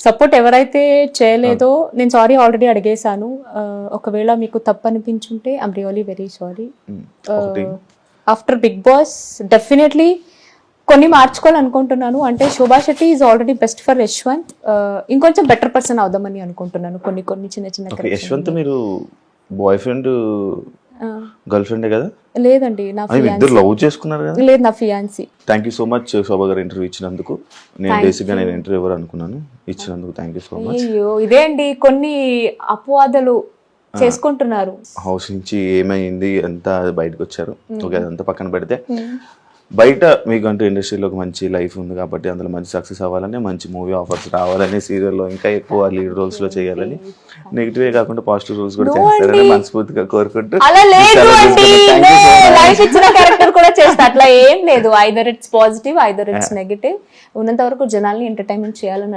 Support ఎవరైతే చేయలేదో నేను సారీ ఆల్రెడీ అడిగేశాను. ఒకవేళ మీకు తప్పు అనిపించుంటే I'm really very sorry. After Bigg Boss definitely కొన్ని మార్చుకోవాలనుకుంటున్నాను. అంటే Shobha Shetty is already best for Yashwant. ఇంకొంచెం బెటర్ పర్సన్ అవుదామని అనుకుంటున్నాను. కొన్ని చిన్న చిన్న యశ్వంత్ మీరు బాయ్ ఫ్రెండ్ గర్ల్ ఫ్రెండే కదా? లేదండి, నా ఇద్దరు లవ్ చేసుకున్నారు కదా? లేదు, నా fiancee. Thank you so much Shobha garu interview ఇచ్చినందుకు. నేను బేసిక్గా నేను ఇంటర్వ్యూ ఎవరు అనుకున్నాను, ఇచ్చినందుకు థ్యాంక్ యూ సో మచ్. అయ్యో ఇదే అండి, కొన్ని అపవాదాలు చేసుకుంటున్నారు. హౌస్ నుంచి ఏమైంది అంతా బయటకు వచ్చారు. ఓకే, అదంతా పక్కన పెడితే బయట మీకంటూ ఇండస్ట్రీలో మంచి లైఫ్ ఉంది కాబట్టి అందులో మంచి సక్సెస్ అవ్వాలని, మంచి మూవీ ఆఫర్స్ రావాలని, సీరియల్లో ఇంకా ఎక్కువ లీడ్ రోల్స్ లో చేయాలని, నెగిటివ్ కాకుండా పాజిటివ్ రోల్స్ కూడా చేస్తారని మనస్ఫూర్తిగా కోరుకుంటూ. అలా లేదు అండి, లైఫ్ ఇచ్చిన క్యారెక్టర్ కూడా చేస్తా, అట్లా ఏం లేదు. Either it's positive, either it's negative. ఉన్నంత వరకు జనాల్ని ఎంటర్టైన్మెంట్ చేయాలని